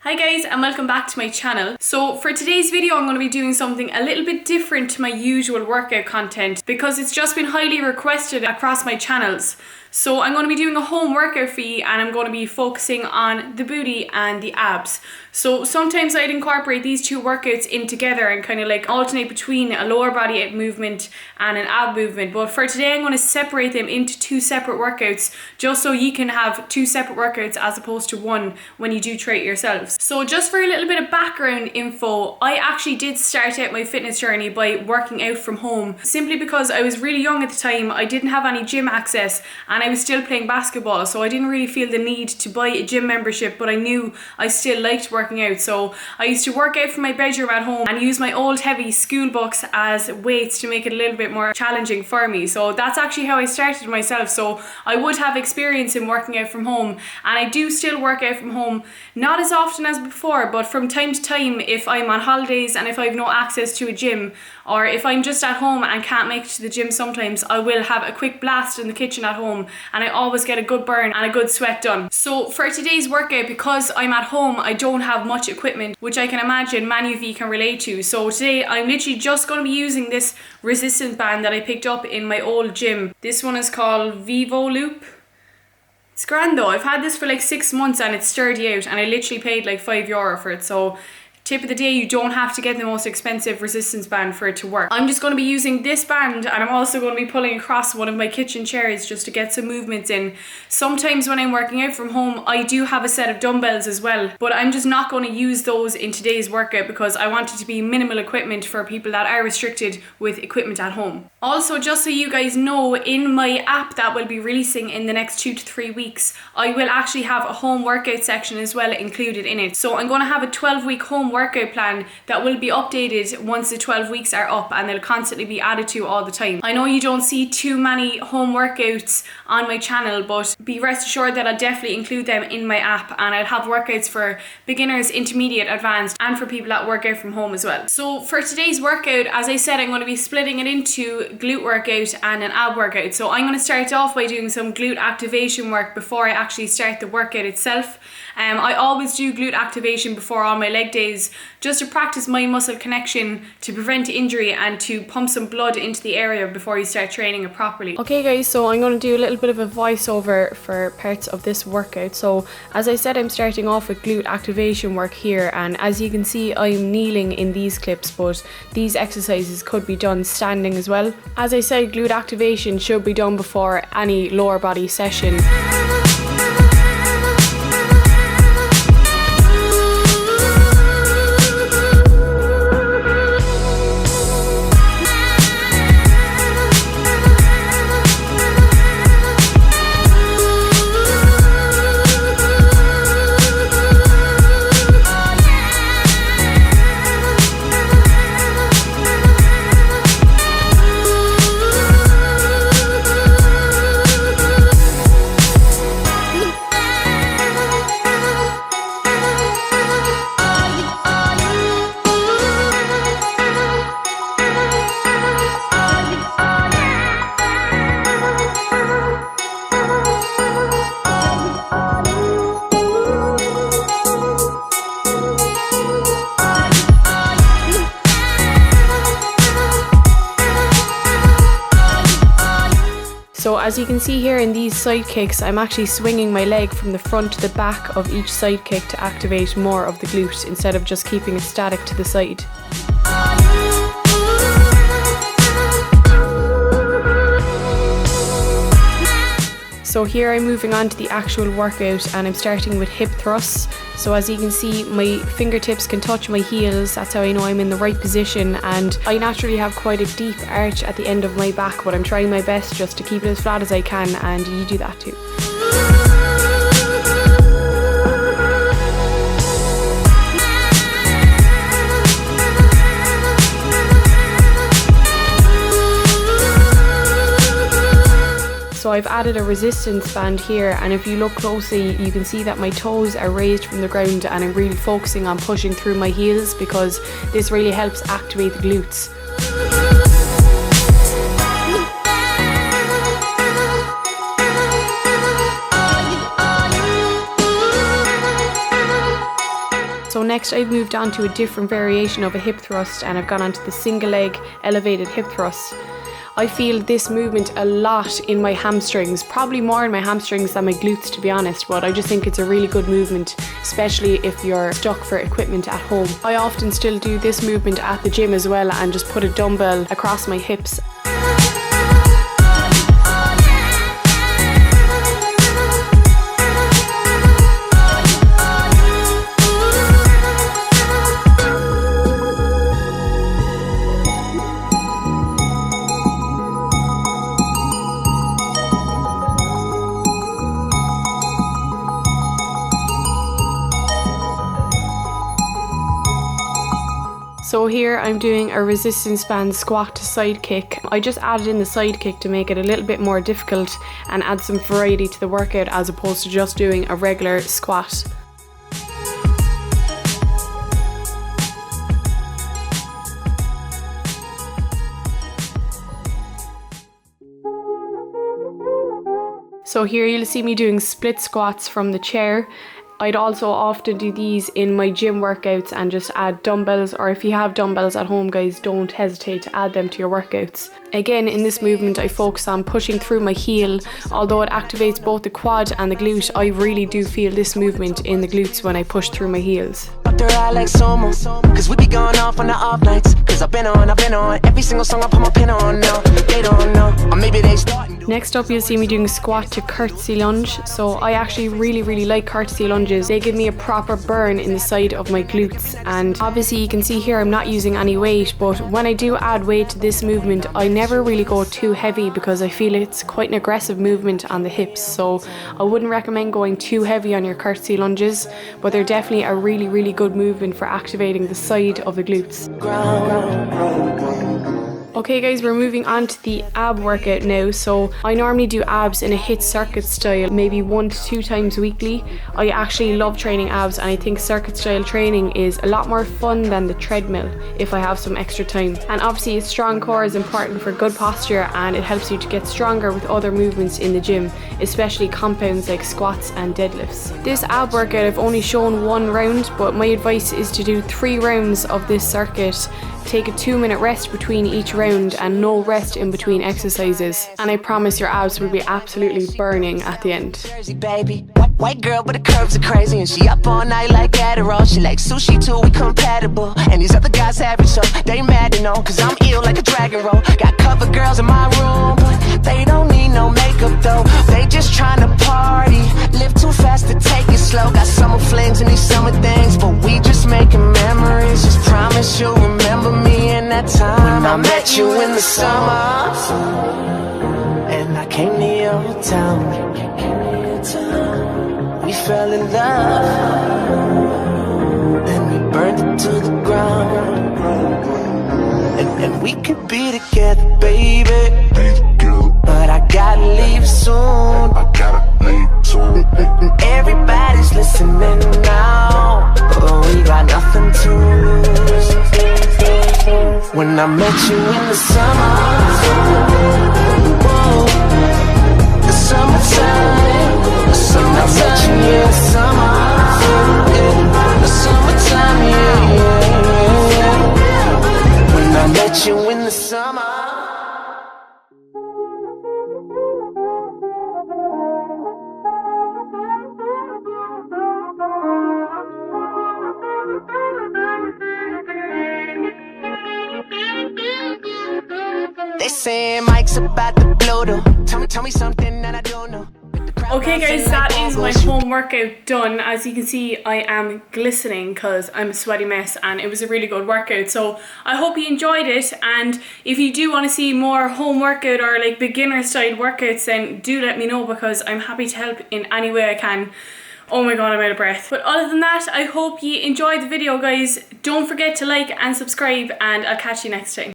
Hi guys, and welcome back to my channel. So for today's video I'm going to be doing something a little bit different to my usual workout content because it's just been highly requested across my channels. So I'm going to be doing a home workout for you, and I'm going to be focusing on the booty and the abs. So sometimes I'd incorporate these two workouts in together and kind of like alternate between a lower body movement and an ab movement. But for today I'm going to separate them into two separate workouts just so you can have two separate workouts as opposed to one when you do try it yourselves. So just for a little bit of background info, I actually did start out my fitness journey by working out from home simply because I was really young at the time. I didn't have any gym access and I was still playing basketball, so I didn't really feel the need to buy a gym membership, but I knew I still liked working out. So I used to work out from my bedroom at home and use my old heavy school books as weights to make it a little bit more challenging for me. So that's actually how I started myself. So I would have experience in working out from home, and I do still work out from home, not as often as before, but from time to time if I'm on holidays and if I have no access to a gym, or if I'm just at home and can't make it to the gym, sometimes I will have a quick blast in the kitchen at home, and I always get a good burn and a good sweat done. So for today's workout, because I'm at home, I don't have much equipment, which I can imagine many of you can relate to. So today I'm literally just going to be using this resistance band that I picked up in my old gym. This one is called Vivo Loop. It's grand though. I've had this for like 6 months and it's sturdy out, and I literally paid like €5 for it. So tip of the day, you don't have to get the most expensive resistance band for it to work. I'm just going to be using this band, and I'm also going to be pulling across one of my kitchen chairs just to get some movements in. Sometimes when I'm working out from home, I do have a set of dumbbells as well, but I'm just not going to use those in today's workout because I want it to be minimal equipment for people that are restricted with equipment at home. Also, just so you guys know, in my app that will be releasing in the next 2 to 3 weeks, I will actually have a home workout section as well included in it. So I'm going to have a 12-week home workout plan that will be updated once the 12 weeks are up, and they'll constantly be added to all the time. I know you don't see too many home workouts on my channel, but be rest assured that I'll definitely include them in my app, and I'll have workouts for beginners, intermediate, advanced, and for people that work out from home as well. So for today's workout, as I said, I'm going to be splitting it into glute workout and an ab workout. So I'm going to start off by doing some glute activation work before I actually start the workout itself. I always do glute activation before all my leg days just to practice my muscle connection to prevent injury and to pump some blood into the area before you start training it properly. Okay guys, so I'm going to do a little bit of a voiceover for parts of this workout. So as I said, I'm starting off with glute activation work here, and as you can see I'm kneeling in these clips, but these exercises could be done standing as well. As I said, glute activation should be done before any lower body session. So as you can see here in these side kicks, I'm actually swinging my leg from the front to the back of each side kick to activate more of the glute instead of just keeping it static to the side. So here I'm moving on to the actual workout, and I'm starting with hip thrusts. So as you can see, my fingertips can touch my heels. That's how I know I'm in the right position, and I naturally have quite a deep arch at the end of my back, but I'm trying my best just to keep it as flat as I can, and you do that too. So I've added a resistance band here, and if you look closely you can see that my toes are raised from the ground, and I'm really focusing on pushing through my heels because this really helps activate the glutes. So next I've moved on to a different variation of a hip thrust, and I've gone onto the single leg elevated hip thrust. I feel this movement a lot in my hamstrings, probably more in my hamstrings than my glutes to be honest, but I just think it's a really good movement, especially if you're stuck for equipment at home. I often still do this movement at the gym as well and just put a dumbbell across my hips. So here I'm doing a resistance band squat to side kick. I just added in the side kick to make it a little bit more difficult and add some variety to the workout as opposed to just doing a regular squat. So here you'll see me doing split squats from the chair. I'd also often do these in my gym workouts and just add dumbbells, or if you have dumbbells at home guys, don't hesitate to add them to your workouts. Again, in this movement I focus on pushing through my heel. Although it activates both the quad and the glute, I really do feel this movement in the glutes when I push through my heels. Cause we be going off on the off nights. Cause I've been on every single song I put my pin on now. They don't know, or maybe they starting. Next up you'll see me doing a squat to curtsey lunge. So I actually really like curtsey lunges. They give me a proper burn in the side of my glutes, and obviously you can see here I'm not using any weight, but when I do add weight to this movement I never really go too heavy because I feel it's quite an aggressive movement on the hips. So I wouldn't recommend going too heavy on your curtsey lunges, but they're definitely a really good movement for activating the side of the glutes. Okay guys, we're moving on to the ab workout now. So I normally do abs in a HIIT circuit style, maybe 1 to 2 times weekly. I actually love training abs, and I think circuit style training is a lot more fun than the treadmill if I have some extra time. And obviously a strong core is important for good posture, and it helps you to get stronger with other movements in the gym, especially compounds like squats and deadlifts. This ab workout I've only shown 1 round, but my advice is to do 3 rounds of this circuit. Take a 2-minute rest between each round and no rest in between exercises, and I promise your abs will be absolutely burning at the end. White girl but the curves are crazy, and she up all night like Adderall. She like sushi too, we compatible, and these other guys have it, so they mad to know, cause I'm ill like a dragon roll. Got cover girls in my room, but they don't need no makeup though. They just trying to party, live too fast to take it slow. Got summer flings and these summer things, but we just making memories. Just promise you'll remember me in that time when I met you in the summer, and I came to your town. We fell in love, then we burned it to the ground. And we could be together, baby, but I gotta leave soon. Everybody's listening now, but we got nothing to lose. When I met you in the summer, whoa, the summertime, the summertime, yeah, the summer, yeah, the summertime, yeah. When I met you in the summer. They say Mike's about to blow though. Tell me something that I don't know. Okay guys, that is my home workout done. As you can see, I am glistening because I'm a sweaty mess, and it was a really good workout. So I hope you enjoyed it, and if you do want to see more home workout or like beginner style workouts, then do let me know, because I'm happy to help in any way I can. Oh my god, I'm out of breath. But other than that, I hope you enjoyed the video guys. Don't forget to like and subscribe, and I'll catch you next time.